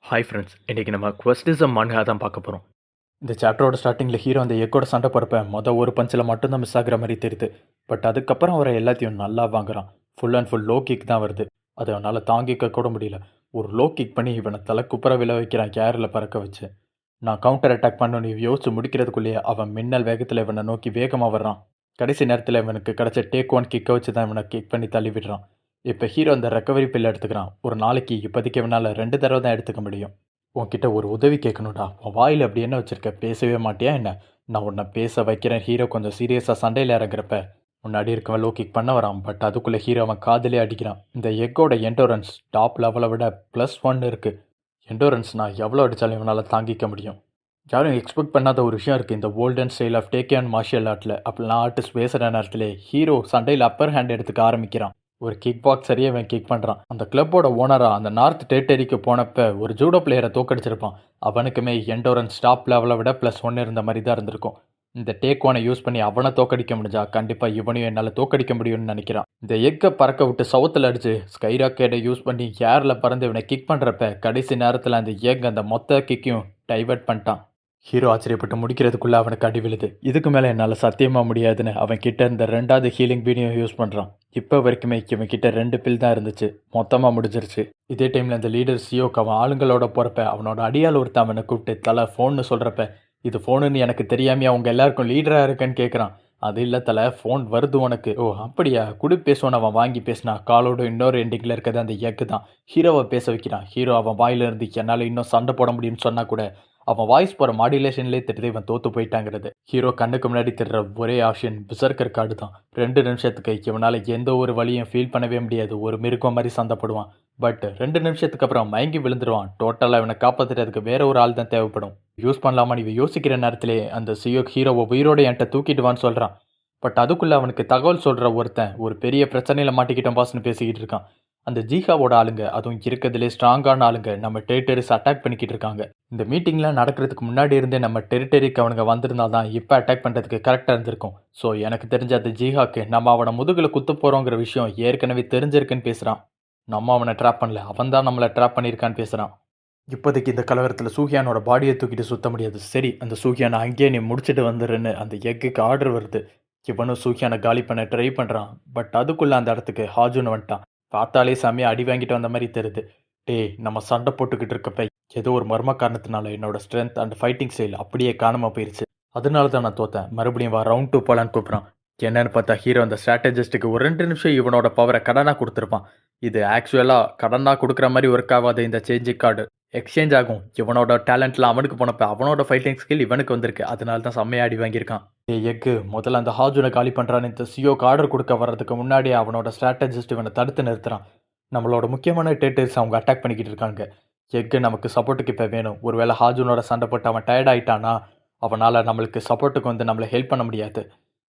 Hi friends, இன்றைக்கி நம்ம குவெஸ்டிசம் மான்கா தான் பார்க்க போகிறோம். இந்த சாப்டரோட ஸ்டார்டிங்கில் ஹீரோ அந்த எக்கோட சண்டை போகிறப்ப ஒரு பஞ்சில் மட்டும்தான் மிஸ் ஆகிற மாதிரி தெரியுது. பட் அதுக்கப்புறம் அவரை எல்லாத்தையும் நல்லா வாங்குறான். Full and full low kick தான் வருது. அதை அவனால் தாங்கிக்க கூட முடியல. ஒரு லோ கிக் பண்ணி இவனை தலை குப்புற விழ வைக்கிறான், ஏரில் பறக்க வச்சு. நான் கவுண்டர் அட்டாக் பண்ணணும்னு யோசிச்சு முடிக்கிறதுக்குள்ளேயே அவன் மின்னல் வேகத்தில் இவனை நோக்கி வேகமாக வர்றான். கடைசி நேரத்தில் இவனுக்கு கிடச்ச டேக் ஒன் கிக்கை வச்சு தான் இவனை கிக் பண்ணி தள்ளி விடுறான். இப்போ ஹீரோ அந்த ரெக்கவரி பில் எடுத்துக்கிறான். ஒரு நாளைக்கு இப்போதைக்கு இவனால் 2 தடவை தான் எடுத்துக்க முடியும். உன்கிட்ட ஒரு உதவி கேட்கணும்டா. உன் வாயில் அப்படி என்ன வச்சிருக்க? பேசவே மாட்டியா என்ன? நான் உன்னை பேச வைக்கிறேன். ஹீரோ கொஞ்சம் சீரியஸாக சண்டையில் இறங்குறப்ப முன்னாடி இருக்கவன் லோ கிக் பண்ண வரான். பட் அதுக்குள்ளே ஹீரோ அவன் காதிலே அடிக்கிறான். இந்த எக்கோட எண்டோரன்ஸ் டாப் லெவலை விட +1 இருக்குது. எண்டோரன்ஸ் நான் எவ்வளோ அடித்தாலும் இவனால் தாங்கிக்க முடியும். யாரும் எக்ஸ்பெக்ட் பண்ணாத ஒரு விஷயம் இருக்குது இந்த olden style of take and martial ஆர்ட்டில். அப்படிலாம் ஆர்டிஸ்ட் பேசுகிற நேரத்திலே ஹீரோ சண்டையில் அப்பர் ஹேண்ட் எடுத்துக்க ஆரம்பிக்கிறான். ஒரு கிக் பாக்ஸரையே அவன் கிக் பண்ணுறான். அந்த கிளப்போட ஓனராக அந்த நார்த் டெரிட்டரிக்கு போனப்போ ஒரு ஜூடோ பிளேயரை தோக்கடிச்சிருப்பான். அவனுக்குமே எண்டோரன்ஸ் டாப் லெவலை விட +1 இருந்த மாதிரி தான் இருந்திருக்கும். இந்த டேக் ஒனை யூஸ் பண்ணி அவனை தோக்கடிக்க முடிஞ்சா கண்டிப்பாக இவனையும் என்னால் தோக்கடிக்க முடியும்னு நினைக்கிறான். இந்த எக்கை பறக்க விட்டு சவுத்தில் அடித்து ஸ்கை ராக்கெட்டை யூஸ் பண்ணி ஏரில் பறந்து இவனை கிக் பண்ணுறப்ப கடைசி நேரத்தில் அந்த எக் அந்த மொத்த கிக்கையும் டைவர்ட் பண்ணிட்டான். ஹீரோ ஆச்சரியப்பட்டு முடிக்கிறதுக்குள்ளே அவனுக்கு அடி விழுது. இதுக்கு மேலே என்னால் சத்தியமாக முடியாதுன்னு அவன் கிட்ட இருந்த 2வது ஹீலிங் பீடியும் யூஸ் பண்ணுறான். இப்போ வரைக்குமே இவன் கிட்ட 2 பில் தான் இருந்துச்சு. மொத்தமாக முடிஞ்சிருச்சு. இதே டைமில் அந்த லீடர் சியோக்கு அவன் ஆளுங்களோட போகிறப்ப அவனோட அடியால் ஒருத்தன் அவனை கூப்பிட்டு தலை ஃபோன்னு சொல்கிறப்ப இது ஃபோனுன்னு எனக்கு தெரியாமையா அவங்க எல்லாருக்கும் லீடராக இருக்கேன்னு கேட்குறான். அது இல்லை தலை, ஃபோன் வருது உனக்கு. ஓ அப்படியா, குடு பேசுவோன்னு அவன் வாங்கி பேசினா காலோட இன்னொரு எண்டிங்கில் இருக்கிறது அந்த எக்கு தான். ஹீரோவை பேச வைக்கிறான். ஹீரோ அவன் வாயிலிருந்து என்னால் இன்னும் சண்டை போட முடியும்னு சொன்னால் கூட அவன் வாய்ஸ் போகிற மாடுலேஷன்லேயே தெரியுது இவன் தோற்று போயிட்டாங்கிறது. ஹீரோ கண்ணுக்கு முன்னாடி தெரிற ஒரே ஆப்ஷன் பிசர்க்கர் கார்டு தான். 2 நிமிஷத்துக்கு இவனால் எந்த ஒரு வழியும் ஃபீல் பண்ணவே முடியாது. ஒரு மிருகம் மாதிரி சண்டைப்படுவான். பட் 2 நிமிஷத்துக்கு அப்புறம் மயங்கி விழுந்துருவான். டோட்டலாக இவனை காப்பாற்றுறதுக்கு வேற ஒரு ஆள் தான் தேவைப்படும். யூஸ் பண்ணலாமா நீ யோசிக்கிற நேரத்திலே அந்த சியோக் ஹீரோவை உயிரோட என்கிட்ட தூக்கிடுவான்னு சொல்கிறான். பட் அதுக்குள்ளே அவனுக்கு தகவல் சொல்கிற ஒருத்தன் ஒரு பெரிய பிரச்சனையில் மாட்டிக்கிட்டோம் பாஸ்ன்னு பேசிக்கிட்டு இருக்கான். அந்த ஜீகாவோட ஆளுங்க, அதுவும் இருக்கிறதுலே ஸ்ட்ராங்கான ஆளுங்க நம்ம டெரிட்டரிஸ் அட்டாக் பண்ணிக்கிட்டு இருக்காங்க. இந்த மீட்டிங்லாம் நடக்கிறதுக்கு முன்னாடி இருந்தே நம்ம டெரிட்டரிக்கு அவனுங்க வந்திருந்தா தான் இப்போ அட்டாக் பண்ணுறதுக்கு கரெக்டாக இருந்திருக்கும். ஸோ எனக்கு தெரிஞ்ச அந்த ஜீகாக்கு நம்ம அவனை முதுகில் குத்த போகிறோங்கிற விஷயம் ஏற்கனவே தெரிஞ்சிருக்குன்னு பேசுகிறான். நம்ம அவனை ட்ராப் பண்ணல, அவன் தான் நம்மளை ட்ராப் பண்ணியிருக்கான்னு பேசுகிறான். இப்போதைக்கு இந்த கலவரத்தில் சூஹியானோட பாடியை தூக்கிட்டு சுத்த முடியாது. சரி, அந்த சூஹியானை அங்கேயே நீ முடிச்சுட்டு வந்துடுன்னு அந்த எக்குக்கு ஆர்டர் வருது. இவனும் சூஹியானை காலி பண்ண ட்ரை பண்ணுறான். பட் அதுக்குள்ளே அந்த இடத்துக்கு ஹாஜுன்னு வந்துட்டான். பார்த்தாலே செம்மையாக அடி வாங்கிட்டு வந்த மாதிரி தெரியுது. டேய், நம்ம சண்டை போட்டுக்கிட்டு இருக்கப்ப ஏதோ ஒரு மர்ம காரணத்தினால என்னோட ஸ்ட்ரென்த் அண்ட் ஃபைட்டிங் ஸ்டைல் அப்படியே காணாமல் போயிடுச்சு. அதனால தான் நான் தோத்தேன். மறுபடியும் வா, ரவுண்ட் 2 போலான்னு கூப்பிட்றான். என்னன்னு பார்த்தா ஹீரோ அந்த ஸ்ட்ராட்டஜிஸ்ட்டுக்கு ஒரு 2 நிமிஷம் இவனோட பவரை கடனாக கொடுத்துருப்பான். இது ஆக்சுவலாக கடனாக கொடுக்குற மாதிரி ஒர்க் ஆகாத இந்த சேஞ்சிங் கார்டு எக்ஸ்சேஞ்ச் ஆகும். இவனோட டேலண்ட்லாம் அவனுக்கு போனப்ப அவனோட ஃபைட்டிங் ஸ்கில் இவனுக்கு வந்திருக்கு. அதனால தான் செம்மையாக அடி வாங்கியிருக்கான். எக்கு முதல்ல அந்த ஹாஜுனை காலி பண்ணுறான்னு இந்த சியோக்கு ஆர்டர் கொடுக்க வர்றதுக்கு முன்னாடியே அவனோட ஸ்ட்ராட்டஜிஸ்ட் இவனை தடுத்து நிறுத்துறான். நம்மளோட முக்கியமான டெரிட்டரிஸ் அவங்க அட்டாக் பண்ணிக்கிட்டு இருக்காங்க. எக்கு நமக்கு சப்போர்ட்டுக்கு இப்போ வேணும். ஒருவேளை ஹாஜுனோட சண்டை போட்டு அவன் டயர்ட் ஆகிட்டானா அவனால் நம்மளுக்கு சப்போர்ட்டுக்கு வந்து நம்மளை ஹெல்ப் பண்ண முடியாது.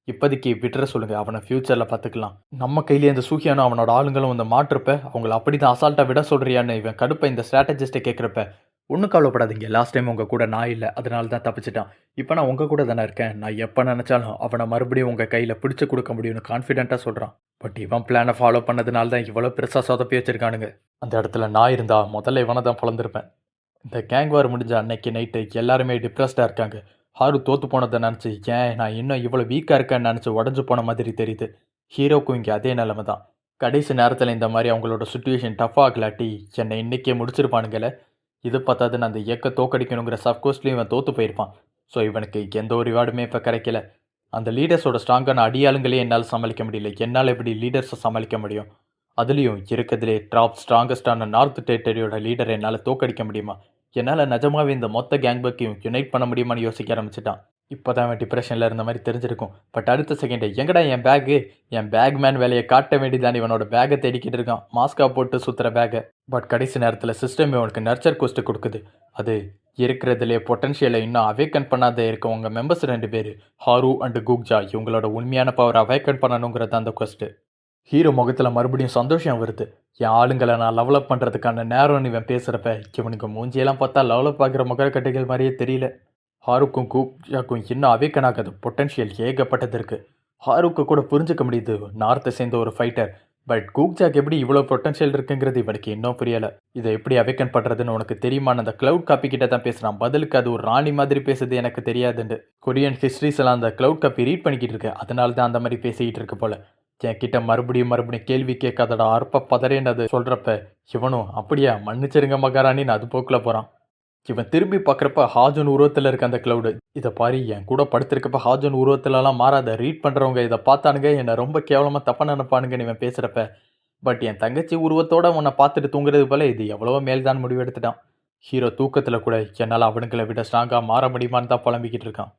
இப்போதைக்கு விட்டுற சொல்லுங்கள், அவனை ஃப்யூச்சரில் பார்த்துக்கலாம். நம்ம கையிலே இந்த சூஹியானும் அவனோட ஆளுங்களும் வந்து மாட்டுறப்ப அவங்கள அப்படி தான் அசால்ட்டாக விட சொல்கிறியான்னு இவன் கடுப்பை இந்த ஸ்ட்ராட்டஜிஸ்ட்டை கேட்குறப்ப ஒன்றும் கவலைப்படாதீங்க, லாஸ்ட் டைம் உங்கள் கூட நான் இல்லை, அதனால தான் தப்பிச்சிட்டான். இப்போ நான் உங்கள் கூட தானே இருக்கேன். நான் எப்போ நினச்சாலும் அவனை மறுபடியும் உங்கள் கையில் பிடிச்சி கொடுக்க முடியும்னு கான்ஃபிடென்ட்டாக சொல்கிறான். பட் இவன் பிளானை ஃபாலோ பண்ணதுனால தான் இவ்வளோ பெருசாக சொதப்பி வச்சுருக்கானுங்க. அந்த இடத்துல நான் இருந்தால் முதல்ல இவனை தான் பிளந்திருப்பேன். இந்த கேங் வார் முடிஞ்ச அன்னைக்கு நைட்டு எல்லாருமே டிப்ரெஸ்டாக இருக்காங்க. ஹாரு தோற்று போனதை நினச்சி ஏன் நான் இன்னும் இவ்வளோ வீக்காக இருக்கேன்னு நினச்சி உடஞ்சி போன மாதிரி தெரியுது. ஹீரோக்கும் இங்கே அதே நிலைமை தான். கடைசி நேரத்தில் இந்த மாதிரி அவங்களோட சுச்சுவேஷன் டஃப்பாக ஆகலாட்டி என்னை இன்றைக்கே முடிச்சிருப்பானுங்களே. இது பார்த்தாதுன்னு அந்த இயக்க தோக்கடிக்கணுங்கிற சப்கோஸ்ட்லேயும் இவன் தோற்று போயிருப்பான். ஸோ இவனுக்கு எந்த ஒரு ரிவார்டுமே இப்போ கிடைக்கல. அந்த லீடர்ஸோட ஸ்ட்ராங்கான அடியாளுங்களே என்னால் சமாளிக்க முடியல. என்னால் எப்படி லீடர்ஸை சமாளிக்க முடியும்? அதுலேயும் இருக்கிறதுலே டாப் ஸ்ட்ராங்கஸ்டான நார்த் டெரிட்டரியோட லீடரை என்னால் தோக்கடிக்க முடியுமா? என்னால் நிஜமாவே இந்த மொத்த கேங்பக்கையும் யுனைட் பண்ண முடியுமான்னு யோசிக்க ஆரம்பிச்சிட்டான். இப்போ தான் அவன் டிப்ரெஷனில் இருந்த மாதிரி தெரிஞ்சிருக்கும். பட் அடுத்த செகண்டே எங்கடா என் பேகு, என் பேக் மேன் வேலையை காட்ட வேண்டியதான் இவனோட பேக்கை தேடிக்கிட்டு இருக்கான். மாஸ்கா போட்டு சுற்றுற பேக்கை. பட் கடைசி நேரத்தில் சிஸ்டம் இவனுக்கு நர்ச்சர் கோஸ்ட்டு கொடுக்குது. அது இருக்கிறதுலே பொட்டன்ஷியலை இன்னும் அவேக்கன் பண்ணாத இருக்கவங்க மெம்பர்ஸ் 2 பேர், ஹாரு அண்டு குக்ஜா. இவங்களோட உண்மையான பவர் அவேக்கன் பண்ணணுங்கிறது அந்த கொஸ்ட்டு. ஹீரோ முகத்தில் மறுபடியும் சந்தோஷம் வருது. என் ஆளுங்களை நான் லெவலப் பண்ணுறதுக்கான நேரம்னு இவன் பேசுகிறப்ப இவனுக்கு மூஞ்சியெல்லாம் பார்த்தா லெவலப் ஆகிற முகக்கட்டைகள் மாதிரியே தெரியல. ஹாருக்கும் குக்ஜாக்கும் இன்னும் அவேக்கன் ஆகாது பொட்டன்ஷியல் ஏகப்பட்டது இருக்குது. ஹாருக்கு கூட புரிஞ்சுக்க முடியுது நார்த்தை சேர்ந்த ஒரு ஃபைட்டர் பட் கூக்ஜாக் எப்படி இவ்வளோ பொட்டன்ஷியல் இருக்குங்கிறது இவனுக்கு இன்னும் புரியலை. இதை எப்படி அவேக்கன் பண்ணுறதுன்னு உனக்கு தெரியுமான்னு அந்த க்ளவுட் காப்பி கிட்ட தான் பேசுகிறான். பதிலுக்கு அது ஒரு ராணி மாதிரி பேசுது எனக்கு தெரியாதுண்டு. கொரியன் ஹிஸ்ட்ரிஸ் எல்லாம் அந்த க்ளவுட் காப்பி ரீட் பண்ணிக்கிட்டு இருக்கு. அதனால தான் அந்த மாதிரி பேசிக்கிட்டு இருக்கு போல. என் கிட்ட மறுபடியும் கேள்வி கேட்காதடா அற்ப பதறேன்னு சொல்கிறப்ப இவனும் அப்படியா மன்னிச்சிருங்க மகாராணின்னு அது போக்கில் போகிறான். இவன் திரும்பி பார்க்குறப்ப ஹாஜன் உருவத்தில் இருக்க அந்த க்ளவுடு. இதை பாரு, என் கூட படுத்திருக்கப்ப ஹாஜன் உருவத்திலலாம் மாறாத. ரீட் பண்ணுறவங்க இதை பார்த்தானுங்க என்னை ரொம்ப கேவலமாக தப்பாக நினைப்பானுங்கன்னு இவன் பேசுகிறப்ப, பட் என் தங்கச்சி உருவத்தோட உன்னை பார்த்துட்டு தூங்குறது போல இது எவ்வளவோ மேல்தான் முடிவு எடுத்துட்டான். ஹீரோ தூக்கத்தில் கூட என்னால் அவனுங்களை விட ஸ்ட்ராங்காக மாற முடியுமான்னு தான் புலம்பிக்கிட்டு இருக்கான்.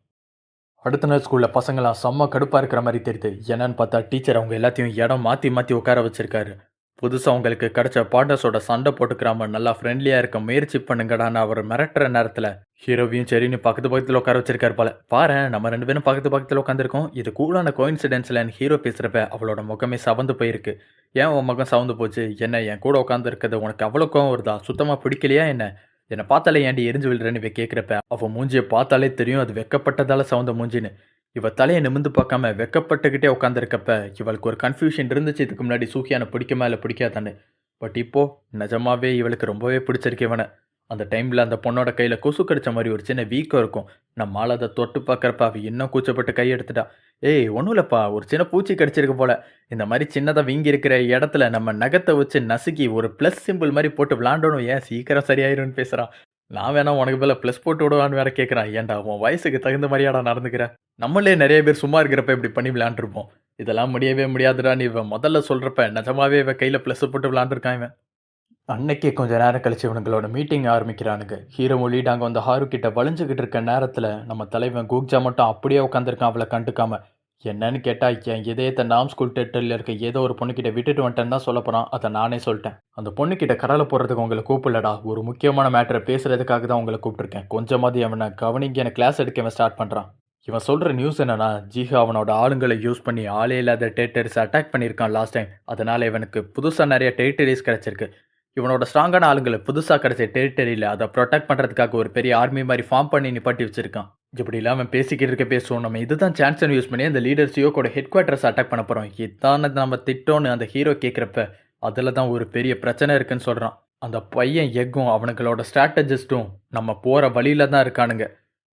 அடுத்த நாள் ஸ்கூலில் பசங்களாம் செம்ம கடுப்பாக இருக்கிற மாதிரி தெரியுது. என்னன்னு பார்த்தா டீச்சர் அவங்க எல்லாத்தையும் இடம் மாற்றி மாற்றி உட்கார வச்சிருக்காரு. புதுசாக அவங்களுக்கு கிடைச்ச பார்ட்னர்ஸோட சண்டை போட்டுக்கிறாம நல்லா ஃப்ரெண்ட்லியாக இருக்க முயற்சி பண்ணுங்கடான்னு அவர் மிரட்டுற நேரத்தில் ஹீரோவையும் சரின்னு பக்கத்தில் உட்கார வச்சிருக்காரு போல. பாரு, நம்ம 2 பேரும் பக்கத்தில் உட்காந்துருக்கோம். இது கூடான கோயின்சிடென்ஸ்லன்னு ஹீரோ பேசுகிறப்ப அவளோட முகமே சவந்து போயிருக்கு. ஏன் உன் முகம் சவந்து போச்சு? என்ன என் கூட உட்காந்துருக்கிறது உனக்கு அவ்வளோ கோவம் வருதா? சுத்தமாக பிடிக்கலையா என்ன? என்னை பார்த்தாலே ஏன்டி எரிஞ்சு விழுறேன்னு இவ கேட்குறப்ப அவன் மூஞ்சியை பார்த்தாலே தெரியும் அது வெக்கப்பட்டதால சவந்த மூஞ்சின்னு. இவ தலையை நிமிந்து பார்க்காம வெக்கப்பட்டுக்கிட்டே உட்காந்துருக்கப்ப இவளுக்கு ஒரு கன்ஃபியூஷன் இருந்துச்சு இதுக்கு முன்னாடி சூஹியானை பிடிக்குமா இல்லை பிடிக்காதான்னு. பட் இப்போது நிஜமாவே இவளுக்கு ரொம்பவே பிடிச்சிருக்கு இவனை. அந்த டைமில் அந்த பொண்ணோட கையில் கொசு கடிச்ச மாதிரி ஒரு சின்ன வீக்கம் இருக்கும். நம்மளால் அதை தொட்டு பார்க்குறப்ப அவள் இன்னும் கூச்சப்பட்டு கை எடுத்துட்டா. ஏய் ஒன்றும் இல்லைப்பா, ஒரு சின்ன பூச்சி கடிச்சிருக்கு போல. இந்த மாதிரி சின்னதாக வீங்கி இருக்கிற இடத்துல நம்ம நகத்தை வச்சு நசுக்கி ஒரு ப்ளஸ் சிம்பிள் மாதிரி போட்டு விளாண்டணும். ஏன் சீக்கிரம் சரியாயிரும்னு பேசுகிறான். நான் வேணா உனக்கு மேலே ப்ளஸ் போட்டு விடுவான்னு வேற கேட்குறான். ஏன்டா உன் வயசுக்கு தகுந்த மாதிரியாடா நடந்துக்கிறேன். நம்மளே நிறைய பேர் சும்மா இருக்கிறப்ப இப்படி பண்ணி விளையாண்டுருப்போம். இதெல்லாம் முடியவே முடியாதுடான்னு இவன் முதல்ல சொல்கிறப்ப நிஜமாவே இவன் கையில் ப்ளஸ் போட்டு விளாண்டுருக்கான் இவன். அன்னைக்கு கொஞ்சம் நேரம் கழிச்சு இவனுங்களோட மீட்டிங் ஆரம்பிக்கிறானுங்க. ஹீரோ லீடாங்க வந்து ஹாரு கிட்ட வளைஞ்சுக்கிட்டு இருக்க நேரத்தில் நம்ம தலைவன் கூக்ஜா மட்டும் அப்படியே உட்காந்துருக்கான் அவளை கண்டுக்காம. என்னன்னு கேட்டால் என் இதயத்தை நாம் ஸ்கூல் தேட்டரில் இருக்க ஏதோ ஒரு பொண்ணுக்கிட்ட விட்டுட்டு வந்துட்டேன்னு தான் சொல்ல போகிறான். அதை நானே சொல்லிட்டேன். அந்த பொண்ணுக்கிட்ட கடலை போடுறதுக்கு உங்களை கூப்பிடலடா, ஒரு முக்கியமான மேட்டரை பேசுகிறதுக்காக தான் உங்களை கூப்பிட்டுருக்கேன். கொஞ்சமாதிரி அவனை கவனிங்க, எனக்கு கிளாஸ் எடுக்க இவன் ஸ்டார்ட் பண்ணுறான். இவன் சொல்கிற நியூஸ் என்னன்னா, ஜிஹா அவனோட ஆளுங்களை யூஸ் பண்ணி ஆளே இல்லாத டெரிட்டரிஸ் அட்டாக் பண்ணியிருக்கான் லாஸ்ட் டைம். அதனால் இவனுக்கு புதுசாக நிறைய டெரிட்டரிஸ் கிடச்சிருக்கு. இவனோட ஸ்ட்ராங்கான ஆளுங்களை புதுசாக கிடைச்ச டெரிட்டரியில் அதை ப்ரொடெக்ட் பண்ணுறதுக்காக ஒரு பெரிய ஆர்மி மாதிரி ஃபார்ம் பண்ணி நிப்பாட்டி வச்சிருக்கான். இப்படி இல்லாமல் பேசிக்கிட்டு இருக்க பேசுவோம். நம்ம இதுதான் சான்ஸை யூஸ் பண்ணி அந்த லீடர் சியோக்கோட ஹெட் குவார்ட்டர்ஸ் அட்டாக் பண்ண போகிறோம். இதான நம்ம திட்டோன்னு அந்த ஹீரோ கேட்குறப்ப அதில் தான் ஒரு பெரிய பிரச்சனை இருக்குன்னு சொல்கிறான். அந்த பையன் எக்கும் அவனுங்களோட ஸ்ட்ராட்டஜிஸ்ட்டும் நம்ம போகிற வழியில் தான் இருக்கானுங்க.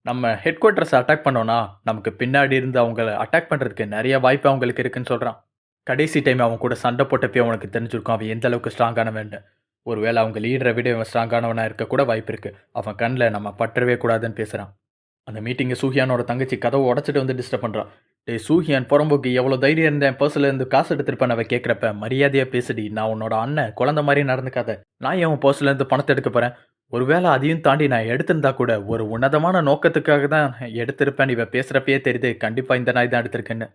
நம்ம ஹெட் குவார்ட்டர்ஸ் அட்டாக் பண்ணோன்னா நமக்கு பின்னாடி இருந்து அவங்கள அட்டாக் பண்ணுறதுக்கு நிறைய வாய்ப்பு அவங்களுக்கு இருக்குன்னு சொல்கிறான். கடைசி டைம் அவன் கூட சண்டை போட்டப்போ அவனுக்கு தெரிஞ்சிருக்கும் அவன் எந்த அளவுக்கு ஸ்ட்ராங்கான வேண்டும். ஒருவேளை அவங்க லீடரை விட இவன் ஸ்ட்ராங்கானவனாக இருக்கக்கூட வாய்ப்பு இருக்குது. அவன் கண்ணில் நம்ம பற்றவே கூடாதுன்னு பேசுகிறான். அந்த மீட்டிங்கை சூஹியானோட தங்கச்சி கதவை உடச்சிட்டு வந்து டிஸ்டர்ப் பண்ணுறான். டே சூஹியான் புறம்போக்கு எவ்வளோ தைரியம் இருந்தேன் பர்ஸில் இருந்து காசு எடுத்துருப்பேன் அவன் கேட்குறப்ப, மரியாதையாக பேசுடி, நான் உன்னோட அண்ணன், குழந்த மாதிரி நடந்துக்காத. நான் என் பர்ஸ்லேருந்து பணத்தை எடுக்க போகிறேன். ஒருவேளை அதையும் தாண்டி நான் எடுத்திருந்தா கூட ஒரு உன்னதமான நோக்கத்துக்காக தான் எடுத்திருப்பேன். இவன் பேசுகிறப்பயே தெரியுது கண்டிப்பாக இந்த நாய் தான் எடுத்திருக்கேன்னு.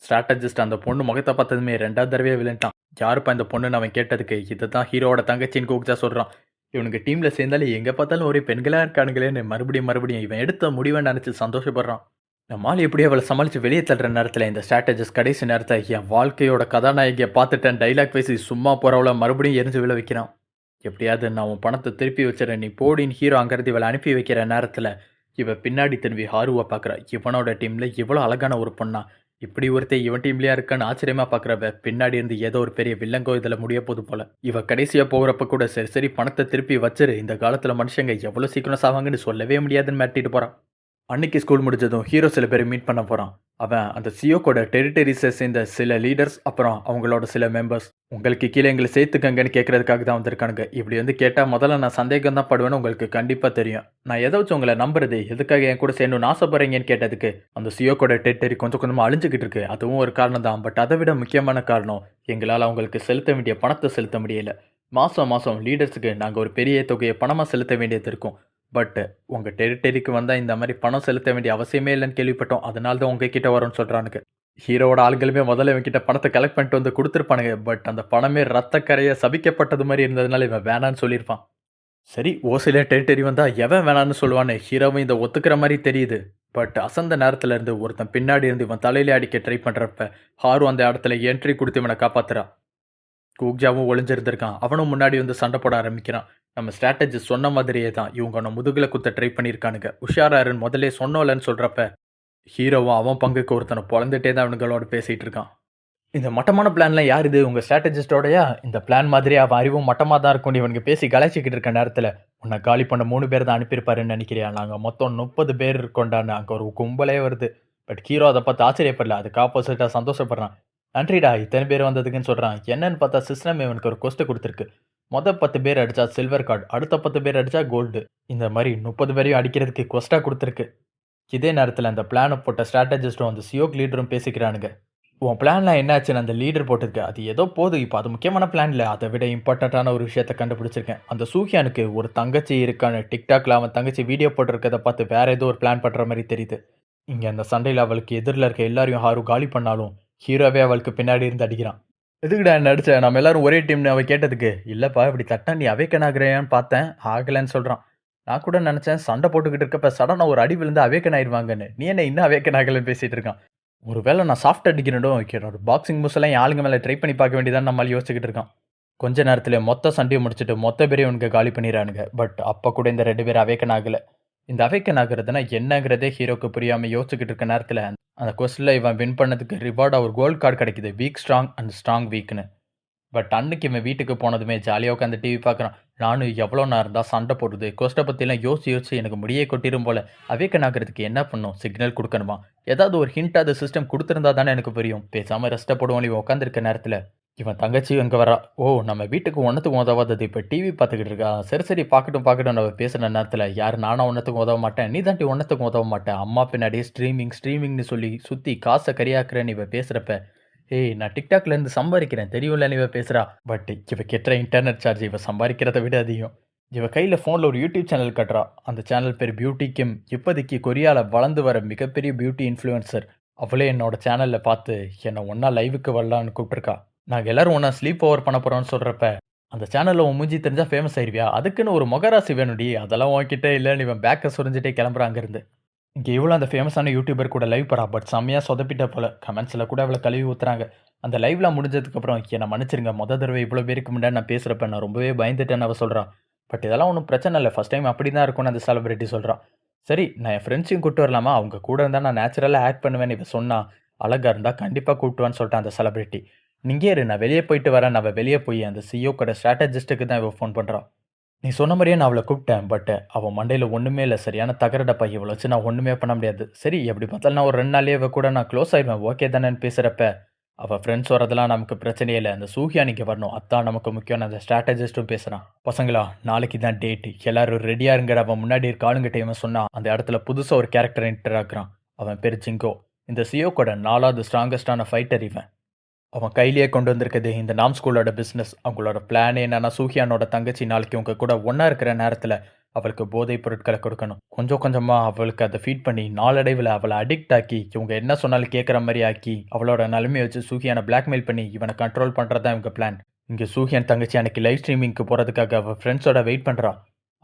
ஸ்ட்ராட்டஜிஸ்ட் அந்த பொண்ணு முகத்தை பார்த்ததுமே 2வது தடவையே விழுந்துட்டான். யாருப்பா இந்த பொண்ணுன்னு அவன் கேட்டதுக்கு இதை தான் ஹீரோவோட தங்கச்சின்னு கூப்பிட்டா சொல்கிறான். இவனுக்கு டீமில் சேர்ந்தாலே எங்கே பார்த்தாலும் ஒரே பெண்களாக இருக்கானுங்களேன்னு மறுபடியும் இவன் எடுத்த முடிவை நினச்சி சந்தோஷப்படுறான். நம்மால் எப்படி அவளை சமாளித்து வெளியே தள்ளுற நேரத்தில் இந்த ஸ்ட்ராட்டஜிஸ்ட் கடைசி நேரத்தை என் வாழ்க்கையோட கதாநாயகியை பார்த்துட்டேன் டைலாக் பேசி சும்மா போகிறவளை மறுபடியும் எரிஞ்சு விழ வைக்கிறான். எப்படியாவது நான் உன் பணத்தை திருப்பி வச்சுறேன், நீ போடின்னு ஹீரோ அங்கேருந்து இவளை அனுப்பி வைக்கிற நேரத்தில் இவன் பின்னாடி திரும்பி ஹாருவை பார்க்குறா. இவனோட டீமில் இவ்வளோ அழகான ஒரு பொண்ணா, இப்படி ஒருத்தர் இவன் டீம்லேயே இருக்கான்னு ஆச்சரியமாக பார்க்குறவ பின்னாடி இருந்து ஏதோ ஒரு பெரிய வில்லங்கோ இதில் முடிய போது போல. இவ கடைசியாக போகிறப்ப கூட சரி பணத்தை திருப்பி வச்சிரு, இந்த காலத்தில் மனுஷங்க எவ்வளோ சீக்கிரம் சாவாங்கன்னு சொல்லவே முடியாதுன்னு மிரட்டிட்டு போகிறான். அன்னைக்கு ஸ்கூல் முடிஞ்சதும் ஹீரோ சில பேர் மீட் பண்ண போகிறான். அவன் அந்த சியோக்கோட டெரிட்டரிஸை சேர்ந்த சில லீடர்ஸ் அப்புறம் அவங்களோட சில மெம்பர்ஸ் உங்களுக்கு கீழே எங்களை சேர்த்துக்கங்கன்னு கேட்கறதுக்காக தான் வந்திருக்கானுங்க. இப்படி வந்து கேட்டால் முதல்ல நான் சந்தேகம் தான் படுவேன்னு உங்களுக்கு கண்டிப்பாக தெரியும். நான் ஏதாச்சும் உங்களை நம்புறது எதுக்காக என் கூட சேர்ந்து ஆசைப்படுறீங்கன்னு கேட்டதுக்கு அந்த சியோக்கோட டெரிட்டரி கொஞ்சம் கொஞ்சமாக அழிஞ்சுக்கிட்டு இருக்கு, அதுவும் ஒரு காரணம் தான். பட் அதை விட முக்கியமான காரணம் எங்களால் அவங்களுக்கு செலுத்த வேண்டிய பணத்தை செலுத்த முடியல. மாதம் லீடர்ஸுக்கு நாங்கள் ஒரு பெரிய தொகையை பணமாக செலுத்த வேண்டியது இருக்கும். பட் உங்கள் டெரிட்டரிக்கு வந்தால் இந்த மாதிரி பணம் செலுத்த வேண்டிய அவசியமே இல்லைன்னு கேள்விப்பட்டோம். அதனால தான் உங்ககிட்ட வரோன்னு சொல்கிறானுங்க. ஹீரோவோட ஆளுங்களுமே முதல்ல இவன்கிட்ட பணத்தை கலெக்ட் பண்ணிட்டு வந்து கொடுத்துருப்பானுங்க. பட் அந்த பணமே ரத்தக்கரையை சபிக்கப்பட்டது மாதிரி இருந்ததுனால இவன் வேணான்னு சொல்லியிருப்பான். சரி, ஓசில டெரிட்டரி வந்தால் எவன் வேணான்னு சொல்லுவான்னு ஹீரோவும் இந்த ஒத்துக்கிற மாதிரி தெரியுது. பட் அசந்த நேரத்தில் இருந்து ஒருத்தன் பின்னாடி இருந்து இவன் தலையிலே அடிக்க ட்ரை பண்ணுறப்ப ஹாரு அந்த இடத்துல என்ட்ரி கொடுத்து இவனை காப்பாற்றுறான். கூக்ஜாவும் ஒளிஞ்சிருந்திருக்கான். அவனும் முன்னாடி வந்து சண்டை போட ஆரம்பிக்கிறான். நம்ம ஸ்ட்ராட்டஜி சொன்ன மாதிரியே தான் இவங்க அவனை முதுகில் குத்த ட்ரை பண்ணியிருக்கானுங்க. உஷாராருன்னு முதல்ல சொன்னோலன்னு சொல்கிறப்ப ஹீரோவும் அவன் பங்குக்கு ஒருத்தனை பொழந்துட்டே தான் அவனுங்களோட பேசிகிட்டு இருக்கான். இந்த மட்டமான பிளான்லாம் யார் இது? உங்க ஸ்ட்ராட்டஜிஸ்ட்டோடயா? இந்த பிளான் மாதிரி அவன் அறிவும் மட்டமா தான் இருக்கும்னு இவனுங்க பேசி கலாய்ச்சிக்கிட்டு இருக்க நேரத்துல, உன்ன காலி பண்ண 3 பேர் தான் அனுப்பியிருப்பாருன்னு நெனைக்கிறியா? நாங்க மொத்தம் 30 பேர் இருக்கோம்டான்னு அங்க ஒரு கும்பலே வருது. பட் ஹீரோ அத பார்த்து ஆச்சரியப்படல. அதுக்கு ஆப்போசிட்டா சந்தோஷப்படுறான். நன்றிடா இத்தன பேர் வந்ததுக்குன்னு சொல்றான். என்னன்னு பார்த்தா சிஸ்டம் இவனுக்கு ஒரு கொஸ்ட் குடுத்திருக்கு. மொத 10 பேர் அடிச்சா சில்வர் கார்ட். அடுத்த 10 பேர் அடிச்சா கோல்டு. இந்த மாரி 30 பேரையும் அடிக்கிறதுக்கு கொஸ்ட்டா குடுத்திருக்கு. இதே நேரத்துல அந்த பிளான போட்ட ஸ்ட்ராட்டஜிஸ்டும் அந்த சியோக் லீடரும் பேசிக்கிறானுங்க. உன் பிளான்லாம் என்னாச்சுன்னு அந்த லீடர் போட்டிருக்கு. அது ஏதோ போதும். இப்ப அது முக்கியமான பிளான் இல்ல. அத விட இம்பார்ட்டன்ட்டான ஒரு விஷயத்த கண்டுபிடிச்சிருக்கேன். அந்த சூஹியானுக்கு ஒரு தங்கச்சி இருக்கான்னு டிக்டாக்ல அவன் தங்கச்சி வீடியோ போட்டிருக்கத பார்த்து வேற ஏதோ ஒரு பிளான் பண்ற மாரி தெரியுது. இங்க அந்த சண்டையில அவளுக்கு எதிர்ல இருக்க எல்லாரையும் ஹாரு காலி பண்ணாலும், ஹீரோவே அவளுக்கு பின்னாடி இருந்து அடிக்கிறான். "எதுக்குடா என்ன அடிச்ச? நம்ம எல்லாரும் ஒரே டீம்னு" அவ கேட்டதுக்கு, "இல்லப்பா இப்படி தட்டினா நீ அவேக்கன் ஆகுறியான்னு பார்த்தேன். ஆகலன்னு" சொல்றான். "நான் கூட நெனச்சேன் சண்டை போட்டுக்கிட்டு இருக்கப்ப சடனா ஒரு அடி விழுந்து அவேக்கன் ஆயிருவாங்கன்னு. நீ என்ன இன்னும் அவேக்கன் ஆகலன்னு பேசிட்டு இருக்கான்." ஒருவேளை நான் சாஃப்ட் அடிக்கிறேனோ, என்னோட பாக்ஸிங் மூவ்ஸ் எல்லாம் என் ஆளுங்க மேல ட்ரை பண்ணி பார்க்க வேண்டியதான்னு நம்மாள் யோசிச்சுக்கிட்டு இருக்கான். கொஞ்ச நேரத்திலே மொத்த சண்டையும் முடிச்சுட்டு மொத்த பேரையும் இவனுங்க காலி பண்ணிறானுங்க. பட் அப்ப கூட இந்த 2 பேரும் அவேக்கன் ஆகல. இந்த அவேக்கன் ஆகுறதுன்னா என்னங்கிறதே ஹீரோக்கு புரியாம யோசிச்சுக்கிட்டு இருக்க நேரத்துல, அந்த குவெஸ்ட்ல இவன் வின் பண்ணதுக்கு ரிவார்டா ஒரு கோல்ட் கார்டு கிடைக்குது. வீக் ஸ்ட்ராங் அண்ட் ஸ்ட்ராங் வீக்ன்னு. பட் அன்னைக்கு இவன் வீட்டுக்கு போனதுமே ஜாலியா உட்காந்து டிவி பார்க்குறான். நானும் எவ்வளோ நேரம் தான் சண்டை போடுறது. கொஸ்ட்ட பத்திலாம் யோசிச்சு யோசிச்சு எனக்கு முடியே கொட்டிரும் போல. அவேக்கன் ஆகுறதுக்கு என்ன பண்ணும்? சிக்னல் குடுக்கணுமா? ஏதாவது ஒரு ஹிண்ட் அந்த சிஸ்டம் குடுத்திருந்தா தானே எனக்கு புரியும். பேசாம ரெஸ்ட்ட போடுவோம்னு இவன் உட்காந்துருக்க நேரத்துல, இவன் தங்கச்சியும் இங்க வரா. ஓ! நம்ம வீட்டுக்கு ஒன்னத்துக்கும் உதவாதது இப்ப டிவி பார்த்துக்கிட்டு இருக்கா. சரி சரி பார்க்கட்டும் பார்க்கட்டும்னு அவ பேசுன நேரத்துல, யாரு நானா ஒன்னத்துக்கும் உதவ மாட்டேன். நீ தான்டி ஒன்னத்துக்கும் உதவ மாட்ட. அம்மா பின்னாடியே ஸ்ட்ரீமிங்ன்னு சொல்லி சுத்தி காச கரியாக்குறேன்னு இவ பேசுறப்ப, ஏய் நான் டிக்டாக்ல இருந்து சம்பாதிக்கிறேன் தெரியும்லன்னு இவ பேசுறா. பட் இவ கெட்டுற இன்டர்நெட் சார்ஜ் இவ சம்பாதிக்கிறத விட அதிகம். இவ கையில ஃபோன்ல ஒரு யூடியூப் சேனல் கட்டுறா. அந்த சேனல் பேர் பியூட்டி கிம். இப்போதைக்கு கொரியால வளர்ந்து வர மிகப்பெரிய பியூட்டி இன்ஃப்ளூயன்சர். அவளே என்னோட சேனல்ல பார்த்து என்ன ஒண்ணா லைவுக்கு வரலான்னு கூப்பிட்டுருக்கா. நாங்க எல்லாரும் ஒண்ணா ஸ்லீப் ஓவர் பண்ண போறோம்னு சொல்றப்ப, அந்த சேனல்ல உன் மூஞ்சி தெரிஞ்சா ஃபேமஸ் ஆயிருவியா? அதுக்குன்னு ஒரு மொகராசி வேணும்டி. அதெல்லாம் உன்கிட்ட இல்லன்னு இவன் பேக்க சொரிஞ்சுட்டே கிளம்புறான் அங்கிருந்து. இங்க இவளும் அந்த ஃபேமஸான யூடியூபர் கூட லைவ் போறா. பட் செம்மையா சொதப்பிட்டா போல. கமெண்ட்ஸ்ல கூட அவள கழுவி ஊத்துறாங்க. அந்த லைவ்லாம் முடிஞ்சதுக்கப்புறம், "என்ன மன்னிச்சிருங்க. மொத தடவை இவ்வளோ பேருக்கு முன்னாடி நான் பேசுறப்ப நான் ரொம்பவே பயந்துட்டேன்னு" அவ சொல்றா. பட் இதெல்லாம் ஒண்ணும் பிரச்சனை இல்ல. ஃபர்ஸ்ட் டைம் அப்படி தான் இருக்கும்னு அந்த செலிபிரிட்டி சொல்றா. சரி நான் என் ஃப்ரெண்ட்ஸையும் கூட்டு வரலாமா? அவங்க கூட இருந்தா நான் நேச்சுரலா ஆக்ட் பண்ணுவேன்னு இவ சொன்னா. அழகா இருந்தா கண்டிப்பா கூட்டு வான்னு சொல்ட்டான் அந்த செலிபிரிட்டி. "நீ இங்கேயே இரு. நான் வெளிய போயிட்டு வரேன்னு" அவ வெளிய போய் அந்த சிஇஓ கூட ஸ்ட்ராட்டஜிஸ்ட்டுக்கு தான் இவ ஃபோன் பண்றா. "நீ சொன்ன மாரியே நான் அவள கூப்பிட்டேன். பட் அவ மண்டையில ஒண்ணுமே இல்ல. சரியான தகர டப்பா. இவள வச்சு நான் ஒண்ணுமே பண்ண முடியாது. சரி எப்படி பார்த்தாலும் நான் ஒரு 2 நாள்லயே இவ கூட நான் க்ளோஸ் ஆயிருவேன். ஓகே தானேன்னு" பேசுறப்ப, அவ ஃப்ரெண்ட்ஸ் வரதெல்லாம் நமக்கு பிரச்சனையே இல்ல. அந்த சூஹியான் இங்க வரணும். அதான் நமக்கு முக்கியம்னு அந்த ஸ்ட்ராட்டஜிஸ்ட்டும் பேசுறான். "பசங்களா நாளைக்கு தான் டேட். எல்லாரும் ரெடியா இருங்கன்னு" அவன் முன்னாடி இருக்க ஆளுங்கிட்ட இவன் சொன்னா. அந்த இடத்துல புதுசா ஒரு கேரக்டர் என்டர் ஆகுறான். அவன் பேரு ஜிங்கோ. இந்த சிஇஓ கூட 4வது ஸ்ட்ராங்கஸ்டான ஃபைட்டர் இவன். அவன் கையிலேயே கொண்டு வந்திருக்குது இந்த நாம் ஸ்கூலோட பிஸ்னஸ். அவங்களோட பிளான் என்னன்னா, சூஹியானோட தங்கச்சி நாளைக்கு உங்க கூட ஒண்ணா இருக்கிற நேரத்துல அவளுக்கு போதைப் பொருட்களை கொடுக்கணும். கொஞ்சம் கொஞ்சமா அவளுக்கு அதை ஃபீட் பண்ணி நாளடைவில் அவளை அடிக்ட் ஆக்கி, இவங்க என்ன சொன்னாலும் கேட்குற மாதிரி ஆக்கி, அவளோட நிலைமையை வச்சு சூஹியானை பிளாக்மெயில் பண்ணி இவனை கண்ட்ரோல் பண்ணுறது தான் இவங்க பிளான். இங்கே சூஹியான் தங்கச்சி அன்னைக்கு லைவ் ஸ்ட்ரீமிங்க்கு போகிறதுக்காக அவள் ஃப்ரெண்ட்ஸோட வெயிட் பண்ணுறா.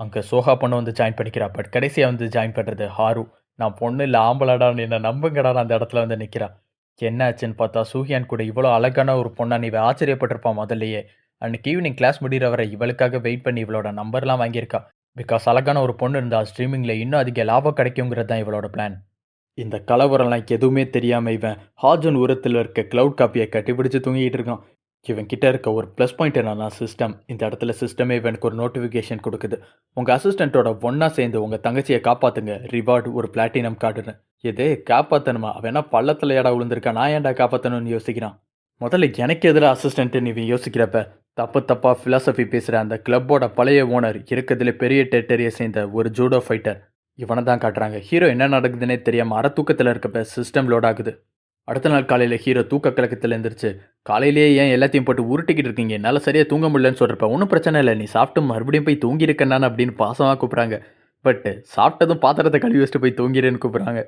அங்கே சோஹா பொண்ணு வந்து ஜாயின் பண்ணிக்கிறா. பட் கடைசியாக வந்து ஜாயின் பண்ணுறது ஹாரு. நான் பொண்ணு இல்லை ஆம்பளாடான்னு என்ன நம்புங்கடான்னு அந்த இடத்துல வந்து நிற்கிறா. என்ன ஆச்சுன்னு பார்த்தா, சூஹியான் கூட இவ்வளோ அழகான ஒரு பொண்ணா நீ ஆச்சரியப்பட்டிருப்பான் முதல்லயே. அன்னைக்கு ஈவினிங் கிளாஸ் முடிகிற வரை இவளுக்காக வெயிட் பண்ணி இவளோட நம்பர்லாம் வாங்கியிருக்கா. பிகாஸ் அழகான ஒரு பொண்ணு இருந்தா ஸ்ட்ரீமிங்ல இன்னும் அதிக லாபம் கிடைக்குங்கிறது தான் இவளோட பிளான். இந்த கலவரம்லாம் எதுவுமே தெரியாம இவன் ஹாஜன் உரத்தில் இருக்க கிளவுட் காப்பியை கட்டிப்பிடிச்சு தூங்கிட்டு இருக்கான். இவன் கிட்ட இருக்க ஒரு ப்ளஸ் பாயிண்ட் என்னன்னா சிஸ்டம். இந்த இடத்துல சிஸ்டமே இவனுக்கு ஒரு நோட்டிஃபிகேஷன் கொடுக்குது. உங்க அசிஸ்டண்ட்டோட ஒன்னா சேர்ந்து உங்க தங்கச்சியை காப்பாத்துங்க. ரிவார்டு ஒரு பிளாட்டினம் கார்டுன்னு. எதே காப்பாத்தணுமா? அவன் என்ன பள்ளத்துல ஏடா விழுந்திருக்கா? நான் ஏன்டா காப்பாத்தணும்னு யோசிக்கிறான். முதல்ல எனக்கு எதிராக அசிஸ்டன்ட்னு இவன் யோசிக்கிறப்ப, தப்பா ஃபிலாசபி பேசுகிற அந்த கிளப்போட பழைய ஓனர், இருக்கிறதுல பெரிய டெரிட்டரியை சேர்ந்த ஒரு ஜூடோ ஃபைட்டர். இவனை தான் காட்டுறாங்க. ஹீரோ என்ன நடக்குதுன்னே தெரியாமல் அரை தூக்கத்தில் இருக்கப்ப சிஸ்டம் லோட் ஆகுது. அடுத்த நாள் காலையில் ஹீரோ தூக்க கலக்கத்தில் எழுந்திரிச்சு, காலையிலேயே ஏன் எல்லாத்தையும் போட்டு உருட்டிக்கிட்டு இருக்கீங்க? என்னால் சரியாக தூங்க முடியலன்னு சொல்கிறப்ப, ஒன்றும் பிரச்சனை இல்லை, நீ சாப்பிட்டு மறுபடியும் போய் தூங்கியிருக்கேன் அப்படின்னு பாசமாக கூப்பிட்றாங்க. பட் சாப்பிட்டதும் பாத்திரத்தை கழுவி வச்சுட்டு போய் தூங்கிடுன்னு கூப்பிட்றாங்க.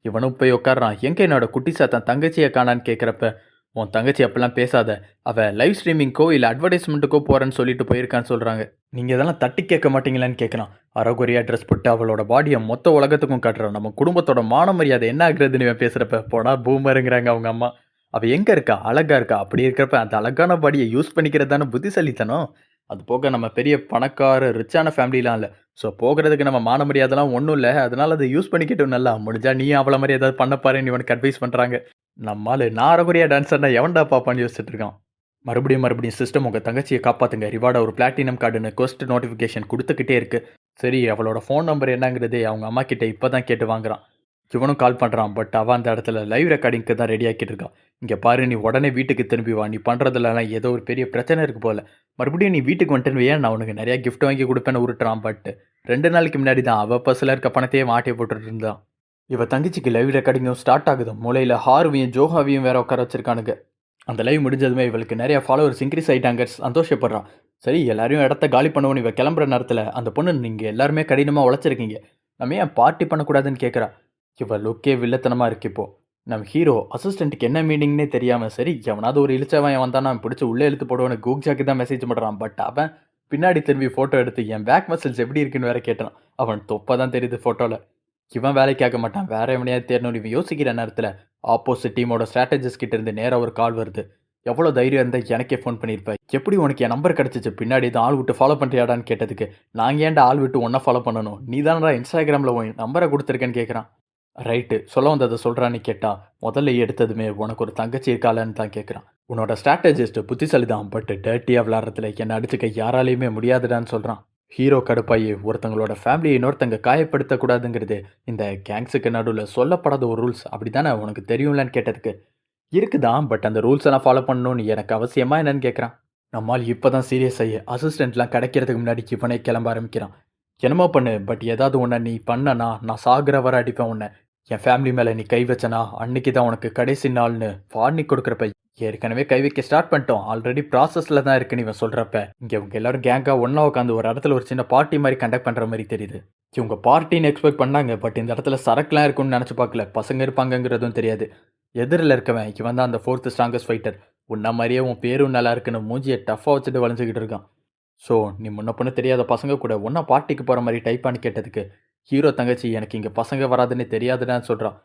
இவனும் போய் உட்காடுறான். எங்கே என்னோட குட்டி சாத்தான் தங்கச்சியை காணான்னு கேட்குறப்ப, உன் தங்கச்சி அப்பெல்லாம் பேசாத, அவள் லைவ் ஸ்ட்ரீமிங்க்கோ இல்லை அட்வர்டைஸ்மெண்ட்டுக்கோ போகிறேன்னு சொல்லிட்டு போயிருக்கான்னு சொல்கிறாங்க. நீங்கள் இதெல்லாம் தட்டி கேட்க மாட்டீங்களான்னு கேட்குறான். அரைகுறையா ட்ரெஸ் போட்டு அவளோட பாடியை மொத்த உலகத்துக்கும் காட்டுறான். நம்ம குடும்பத்தோட மான மரியாதை என்ன ஆகுறதுன்னு இவன் பேசுகிறப்ப, போனா பூமருங்கிறாங்க அவங்க அம்மா. அவள் எங்கே இருக்கா? அழகா இருக்கா. அப்படி இருக்கிறப்ப அந்த அழகான பாடியை யூஸ் பண்ணிக்கிறது தானே புத்திசாலித்தனம். அது போக நம்ம பெரிய பணக்கார ரிச்சான ஃபேமிலிலாம் இல்லை. ஸோ போகிறதுக்கு நம்ம மான மரியாதைலாம் ஒன்றும் இல்லை. அதனால அதை யூஸ் பண்ணிக்கிட்டோம். நல்லா முடிஞ்சா நீ அவளை மாதிரி ஏதாவது பண்ண பாருன்னு இவனுக்கு அட்வைஸ் பண்ணுறாங்க. நம்மால் நான் அரைகுறையா டான்ஸர்னா எவன்டா பாப்பான்னு யோசிச்சுட்டு இருக்கான். மறுபடியும் சிஸ்டம் உங்கள் தங்கச்சியை காப்பாற்றுங்க, ரிவார்டாக ஒரு பிளாட்டினம் கார்டுன்னு கொஸ்ட் நோட்டிஃபிகேஷன் கொடுத்துக்கிட்டே இருக்கு. சரி, அவளோட ஃபோன் நம்பர் என்னங்கிறதே அவங்க அம்மா கிட்ட இப்போ தான் கேட்டு வாங்குறான். இவனும் கால் பண்ணுறான். பட் அவன் அந்த இடத்துல லைவ் ரெக்கார்டிங்க்கு தான் ரெடி ஆக்கிட்டு இருக்கான். இங்கே பாரு, நீ உடனே வீட்டுக்கு திரும்பி வா, நீ பண்ணுறதுலலாம் ஏதோ ஒரு பெரிய பிரச்சனை இருக்கு போல. மறுபடியும் நீ வீட்டுக்கு வந்துட்டு ஏன் நான் உனக்கு நிறையா கிஃப்ட் வாங்கி கொடுப்பேன்னு உருட்டுறான். பட் 2 நாளைக்கு முன்னாடி தான் அவள் பஸ்ஸில் இருக்க பணத்தையே மாட்டி போட்டுட்டு இருந்தான். இவ தங்கச்சிக்கு லைவ் ரெக்கார்டிங்கும் ஸ்டார்ட் ஆகுது. மூலையில் ஹார்வியும் ஜோஹாவியும் வேற உட்கார வச்சிருக்கானுங்க. அந்த லைவ் முடிஞ்சதுமே இவளுக்கு நிறைய ஃபாலோவர்ஸ் இன்க்ரீஸ் ஆகிட்டாங்க. சந்தோஷப்படுறான். சரி, எல்லாரையும் இடத்த காலி பண்ணுவோன்னு இவ கிளம்புற நேரத்தில் அந்த பொண்ணு, நீங்கள் எல்லாருமே கடினமாக உழைச்சிருக்கீங்க, நம்ம ஏன் பார்ட்டி பண்ணக்கூடாதுன்னு கேட்குறா. இவ லுக்கே வில்லத்தனமாக இருக்கு. இப்போ நம்ம ஹீரோ அசிஸ்டண்ட்டுக்கு என்ன மீனிங்னே தெரியாமல், சரி எவனாவது ஒரு இழிச்சவன் வந்தானா பிடிச்சி உள்ளே இழுத்து போடுவோன்னு கூக்ஜாக்கு தான் மெசேஜ் பண்ணுறான். பட் அவன் பின்னாடி திரும்பி ஃபோட்டோ எடுத்து என் பேக் மசில்ஸ் எப்படி இருக்குன்னு வேற கேட்டான். அவன் தொப்பை தான் தெரியுது ஃபோட்டோவில். இவன் வேலைக்கு ஆக மாட்டான், வேற எவனையாவது தேடணும்னு இவன் யோசிக்கிற நேரத்தில் ஆப்போசிட் டீமோட ஸ்ட்ராட்டஜிஸ்ட் கிட்ட இருந்து நேராக ஒரு கால் வருது. எவ்வளோ தைரியம் இருந்தால் எனக்கே ஃபோன் பண்ணியிருப்பேன், எப்படி உனக்கு என் நம்பர் கிடச்சிச்சு, பின்னாடி தான் ஆள் விட்டு ஃபாலோ பண்ணுறியாடான்னு கேட்டதுக்கு, நாங்கள் ஏன்டா ஆள் விட்டு ஒன்றா ஃபாலோ பண்ணணும், நீ தானடா இன்ஸ்டாகிராமில் உன் நம்பரை கொடுத்துருக்கேன்னு கேட்குறான். ரைட்டு, சொல்ல வந்ததை சொல்கிறான்னு கேட்டால், முதல்ல எடுத்ததுமே உனக்கு ஒரு தங்கச்சி இருக்காளன்னு தான் கேட்குறான். உன்னோட ஸ்ட்ராட்டஜிஸ்ட் புத்திசாலி தான், பட் டர்ட்டியாக விளாட்றதுல என்னை அடிச்சுக்க யாராலையுமே முடியாதுடான்னு சொல்கிறான். ஹீரோ கடுப்பாயி, ஒருத்தங்களோட ஃபேமிலியை இன்னொருத்தங்க காயப்படுத்தக்கூடாதுங்கிறது இந்த கேங்ஸுக்கு நடுவில் சொல்லப்படாத ஒரு ரூல்ஸ், அப்படி தானே உனக்கு தெரியும்லன்னு கேட்டதுக்கு, இருக்குதான், பட் அந்த ரூல்ஸ் எல்லாம் ஃபாலோ பண்ணணும்னு எனக்கு அவசியமா என்னன்னு கேட்குறான். நம்மால் இப்போ தான் சீரியஸ் ஆகி அசிஸ்டண்ட்லாம் கிடைக்கிறதுக்கு முன்னாடி இவனே கிளம்ப ஆரம்பிக்கிறான். என்னமோ பண்ணு, பட் ஏதாவது ஒன்று நீ பண்ணனா நான் சாகிற வர அடிப்பேன் உன்னை, என் ஃபேமிலி மேலே நீ கை வச்சனா அன்னைக்கு தான் உனக்கு கடைசி நாள்னு வார்னிங் கொடுக்குறப்ப, ஏற்கனவே கை வைக்க ஸ்டார்ட் பண்ணிட்டோம், ஆல்ரெடி ப்ராசஸில் தான் இருக்குன்னு இவன் சொல்கிறப்ப, இங்கே இவங்க எல்லாரும் கேங்காக ஒன்றா உட்காந்து ஒரு இடத்துல ஒரு சின்ன பார்ட்டி மாதிரி கண்டக்ட் பண்ணுற மாதிரி தெரியுது. இவங்க பார்ட்டின்னு எக்ஸ்பெக்ட் பண்ணாங்க, பட் இந்த இடத்துல சரக்குலாம் இருக்குன்னு நினச்சி பார்க்கல, பசங்க இருப்பாங்கங்கிறதும் தெரியாது. எதிரில் இருக்கவன் இவன் தான் அந்த 4th ஸ்ட்ராங்கஸ்ட் ஃபைட்டர். உன்ன மாதிரியே உன் பேரும் நல்லா இருக்குன்னு மூஞ்சியை டஃப்பாக வச்சுட்டு வளைஞ்சிக்கிட்டு இருக்கான். ஸோ நீ முன்ன பொண்ணு தெரியாத பசங்க கூட ஒன்றா பார்ட்டிக்கு போகிற மாதிரி டைப்பான்னு கேட்டதுக்கு, ஹீரோ தங்கச்சி எனக்கு இங்கே பசங்க வராதுன்னு தெரியாதுன்னு சொல்கிறான்.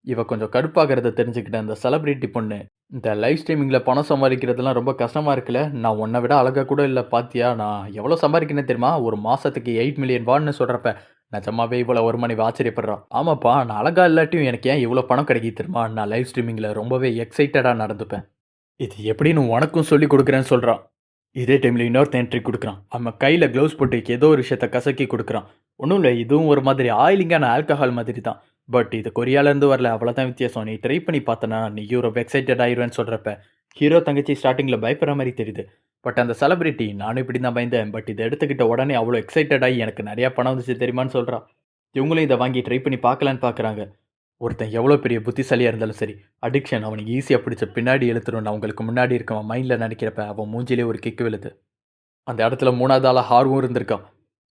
இவ கொஞ்சம் கடுப்பாகிறத தெரிஞ்சுக்கிட்ட அந்த செலிப்ரிட்டி பொண்ணு, இந்த லைவ் ஸ்ட்ரீமிங்கில் பணம் சம்பாதிக்கிறதுலாம் ரொம்ப கஷ்டமாக இருக்குல்ல, நான் உன்னை விட அழகாக கூட இல்லை பாத்தியா, நான் எவ்வளோ சம்பாதிக்கிறேன்னு தெரியுமா, ஒரு மாதத்துக்கு 8 மில்லியன் வாட்னு சொல்கிறப்ப நிஜமாவே இவ்வளோ வருமானி ஆச்சரியப்படுறான். ஆமாப்பா, நான் அழகா இல்லாட்டியும் எனக்கு ஏன் இவ்வளோ பணம் கிடைக்கி தெரியுமா, நான் லைவ் ஸ்ட்ரீமிங்கில் ரொம்பவே எக்ஸைட்டடாக நடந்துப்பேன், இது எப்படின்னு உனக்கும் சொல்லி கொடுக்குறேன்னு சொல்கிறான். இதே டைமில் இன்னொருத்த என்ட்ரி கொடுக்குறான். அவன் கையில் க்ளவுஸ் போட்டு ஏதோ ஒரு விஷயத்த கசக்கி கொடுக்குறான். ஒன்றும் இல்லை, இதுவும் ஒரு மாதிரி ஆயிலிங்கான ஆல்கஹால் மாதிரி தான், பட் இது கொரியாலேருந்து வரல, அவ்வளோதான் வித்தியாசம், நீ ட்ரை பண்ணி பார்த்தனா நீயும் ரொம்ப எக்ஸைட்டட் ஆயிடுவேன்னு சொல்கிறப்ப, ஹீரோ தங்கச்சி ஸ்டார்டிங்கில் பயப்படுற மாதிரி தெரியுது. பட் அந்த செலிபிரிட்டி, நானும் இப்படி தான் பயந்தேன், பட் இதை எடுத்துக்கிட்ட உடனே அவ்வளோ எக்ஸைட்டட் ஆகி எனக்கு நிறையா பணம் வந்துச்சு தெரியுமான்னு சொல்கிறான். இவங்களும் இதை வாங்கி ட்ரை பண்ணி பார்க்கலான்னு பார்க்குறாங்க. ஒருத்தன் எவ்வளோ பெரிய புத்திசாலியாக இருந்தாலும் சரி, அடிக்ஷன் அவனுக்கு ஈஸியாக பிடிச்ச பின்னாடி இழுத்துடும் அவங்களுக்கு முன்னாடி இருக்கவன் மைண்டில் நினைக்கிறப்ப அவன் மூஞ்சிலே ஒரு கிக்கு விழுது. அந்த இடத்துல 3வது ஆளாக ஹார்வும் இருந்திருக்கான்.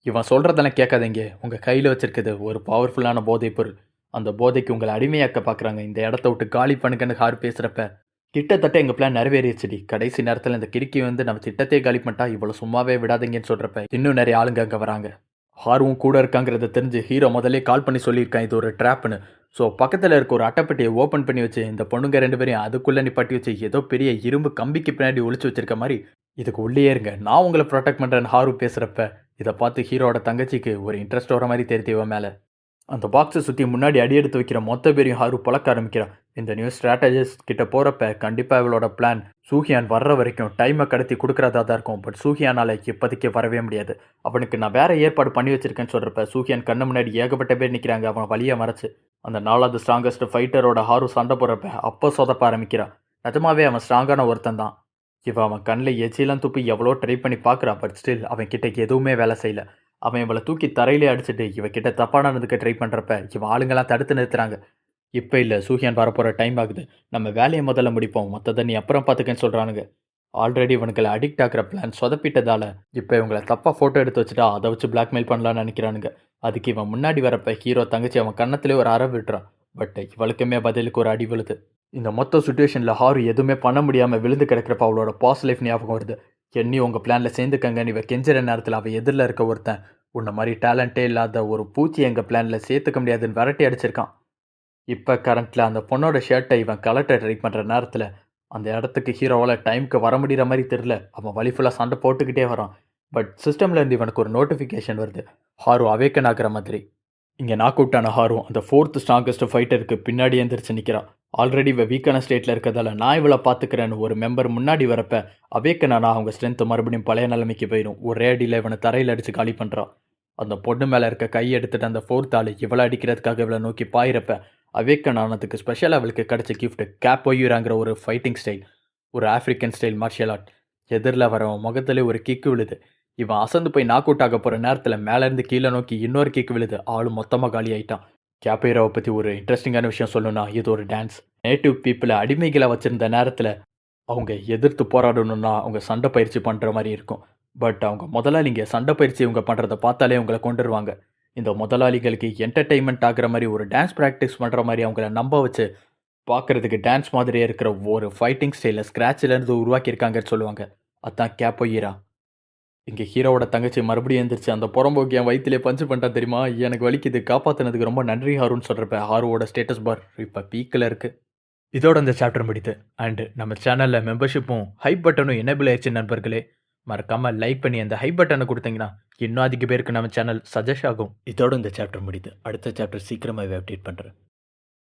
இவன் சொல்கிறதெல்லாம் கேட்காதீங்க, உங்கள் கையில் வச்சிருக்குது ஒரு பவர்ஃபுல்லான போதைப் பொருள், அந்த போதைக்கு உங்களை அடிமையாக்க பார்க்குறாங்க, இந்த இடத்த விட்டு காலி பண்ணுங்கன்னு ஹார் பேசுகிறப்ப, கிட்டத்தட்ட எங்கள் பிளான் நிறைவேறிடுச்சுடி, கடைசி நேரத்தில் இந்த கிறுக்கி வந்து நம்ம திட்டத்தையே காலி பண்ணிட்டா இவ்வளோ சும்மாவே விடாதீங்கன்னு சொல்கிறப்ப இன்னும் நிறைய ஆளுங்க அங்கே வராங்க. ஹார்வும் கூட இருக்காங்கிறத தெரிஞ்சு ஹீரோ முதல்லே கால் பண்ணி சொல்லியிருக்கான் இது ஒரு ட்ராப்னு. ஸோ பக்கத்தில் இருக்க ஒரு அட்டைப்பெட்டியை ஓப்பன் பண்ணி வச்சு இந்த பொண்ணுங்க 2 பேரையும் அதுக்குள்ளே நிப்பாட்டி வச்சு ஏதோ பெரிய இரும்பு கம்பிக்கு பின்னாடி ஒளிச்சு வச்சிருக்க மாதிரி, இதுக்கு உள்ளே இருங்க, நான் உங்களை ப்ரொடெக்ட் பண்ணுறேன்னு ஹாரு பேசுகிறப்ப, இதை பார்த்து ஹீரோட தங்கச்சிக்கு ஒரு இன்ட்ரெஸ்ட் வர மாதிரி தெரியுது இவன் மேலே. அந்த பாக்ஸை சுற்றி முன்னாடி அடி எடுத்து வைக்கிற மொத்த பேரையும் ஹாரு பழக்க ஆரம்பிக்கிறான். இந்த நியூ ஸ்ட்ராட்டஜிஸ்ட் கிட்ட போகிறப்ப கண்டிப்பாக இவளோட பிளான் சூஹியான் வர்ற வரைக்கும் டைமை கடத்தி கொடுக்குறதா தான் இருக்கும், பட் சூஹியானால் இப்போதைக்கு வரவே முடியாது, அவனுக்கு நான் வேறு ஏற்பாடு பண்ணி வச்சிருக்கேன்னு சொல்கிறப்ப சூஹியான் கண்ணு முன்னாடி ஏகப்பட்ட பேர் நிற்கிறாங்க அவன் வழியை மறைச்சு. அந்த 4வது ஸ்ட்ராங்கஸ்ட் ஃபைட்டரோட ஹாரு சண்டை போடுறப்ப அப்போ சொதப்ப ஆரம்பிக்கிறான். நிஜமாவே அவன் ஸ்ட்ராங்கான ஒருத்தன் தான். இவன் அவன் கண்ணில் எச்சிலாம் துப்பி எவ்வளோ ட்ரை பண்ணி பார்க்குறான், பட் ஸ்டில் அவன் கிட்ட எதுவுமே வேலை செய்யலை. அவன் இவளை தூக்கி தரையிலே அடிச்சுட்டு இவக்கிட்ட தப்பானதுக்கு ட்ரை பண்ணுறப்ப இவன் ஆளுங்கெல்லாம் தடுத்து நிறுத்துறாங்க. இப்போ இல்லை, சூஹியான் வரப்போகிற டைம் ஆகுது, நம்ம வேலையை முதல்ல முடிப்போம், மற்றதை நீ அப்புறம் பார்த்துக்கன்னு சொல்கிறானுங்க. ஆல்ரெடி இவனுங்களை அடிக்ட் ஆகிற பிளான் சொதப்பிட்டதால் இப்போ இவங்களை தப்பாக ஃபோட்டோ எடுத்து வச்சுட்டா அதை வச்சு பிளாக்மெயில் பண்ணலான்னு நினைக்கிறானுங்க. அதுக்கு இவன் முன்னாடி வரப்ப ஹீரோ தங்கச்சி அவன் கன்னத்திலே ஒரு அறை விட்டுறான், பட் இவளுக்குமே பதிலுக்கு ஒரு அடி விழுது. இந்த மொத்த சுச்சுவேஷனில் ஹாரு எதுவுமே பண்ண முடியாமல் விழுந்து கிடக்கிறப்ப அவளோட பாஸ் லைஃப் ஞாபகம் வருது. என்னி உங்கள் பிளானில் சேர்ந்துக்கங்கன்னு இவன் கெஞ்சுற நேரத்தில் அவள் எதிரில் இருக்க ஒருத்தன், உன்ன மாதிரி டேலண்ட்டே இல்லாத ஒரு பூச்சி எங்கள் பிளானில் சேர்த்துக்க முடியாதுன்னு விரட்டி அடிச்சிருக்கான். இப்போ கரண்ட்டில் அந்த பொண்ணோட ஷர்ட்டை இவன் கலெக்டர் ட்ரை பண்ணுற நேரத்தில் அந்த இடத்துக்கு ஹீரோவால் டைமுக்கு வர முடிகிற மாதிரி தெரில, அவன் வழி ஃபுல்லாக சண்டை போட்டுக்கிட்டே வரான். பட் சிஸ்டம்லேருந்து இவனுக்கு ஒரு நோட்டிஃபிகேஷன் வருது, ஹாரு அவேக்கன் ஆகிற மாதிரி. இங்கே நாக் அவுட் ஆன ஹாரும் அந்த ஃபோர்த் ஸ்ட்ராங்கஸ்ட் ஃபைட்டருக்கு பின்னாடி எந்திரிச்சு நிற்கிறான். ஆல்ரெடி இவ வீக்கான ஸ்டேட்டில் இருக்கிறதால நான் இவளை பார்த்துக்கிறேன்னு ஒரு மெம்பர் முன்னாடி வரப்ப அவேக்கனானா அவங்க ஸ்ட்ரென்த்து மறுபடியும் பழைய நிலைமைக்கு போயிடும். ஒரே அடியில் இவனை தரையில் அடித்து காலி பண்ணுறான். அந்த பொண்ணு மேலே இருக்க கை எடுத்துட்டு அந்த ஃபோர்த் ஆள் இவளை அடிக்கிறதுக்காக இவளை நோக்கி பாயிறப்ப அவேக்கன் ஆனதுக்கு ஸ்பெஷல் அவளுக்கு கிடைச்ச கிஃப்ட் கேப் ஒய்யூராங்கிற ஒரு ஃபைட்டிங் ஸ்டைல், ஒரு ஆஃப்ரிக்கன் ஸ்டைல் மார்ஷியல் ஆர்ட். எதிரில் வரவன் முகத்திலே ஒரு கிக்கு விழுது. இவன் அசந்து போய் நாக் அவுட் ஆக போகிற நேரத்தில் மேலேருந்து கீழே நோக்கி இன்னொரு கிக் விழுது. ஆளும் மொத்தமாக காலி ஆயிட்டான். கேப்பேராவை பற்றி ஒரு இன்ட்ரெஸ்டிங்கான விஷயம் சொல்லணும்னா இது ஒரு டான்ஸ். நேட்டிவ் பீப்புளை அடிமைகளை வச்சுருந்த நேரத்தில் அவங்க எதிர்த்து போராடணும்னா அவங்க சண்டை பயிற்சி பண்ணுற மாதிரி இருக்கும். பட் அவங்க முதலாளிங்க சண்டை பயிற்சி இவங்க பண்ணுறதை பார்த்தாலே அவங்கள கொண்டுருவாங்க. இந்த முதலாளிகளுக்கு என்டர்டெயின்மெண்ட் ஆகிற மாதிரி ஒரு டான்ஸ் ப்ராக்டிஸ் பண்ணுற மாதிரி அவங்கள நம்ப வச்சு பார்க்குறதுக்கு டான்ஸ் மாதிரியே இருக்கிற ஒரு ஃபைட்டிங் ஸ்டைலை ஸ்க்ராட்சிலேருந்து உருவாக்கியிருக்காங்கன்னு சொல்லுவாங்க. அதான் கேப்போயிரா. இங்கே ஹீரோவோட தங்கச்சி மறுபடியும் எழுந்திரிச்சு அந்த புறம்போக்கு என் வயிற்றிலே பஞ்சு பண்ணிட்டான் தெரியுமா, எனக்கு வலிக்குது, காப்பாற்றினதுக்கு ரொம்ப நன்றி ஹாருன்னு சொல்கிறப்ப ஹாருவோட ஸ்டேட்டஸ் பார் இப்போ பீக்கில் இருக்குது. இதோட இந்த சாப்டர் முடியுது. அண்டு நம்ம சேனலில் மெம்பர்ஷிப்பும் ஹைப் பட்டனும் எனேபிள் ஆயிடுச்சு நண்பர்களே. மறக்காமல் லைக் பண்ணி அந்த ஹைப் பட்டனை கொடுத்தீங்கன்னா இன்னும் அதிக பேருக்கு நம்ம சேனல் சஜஸ்ட் ஆகும். இதோட இந்த சாப்டர் முடியுது. அடுத்த சாப்டர் சீக்கிரமாகவே அப்டேட் பண்ணுறேன்.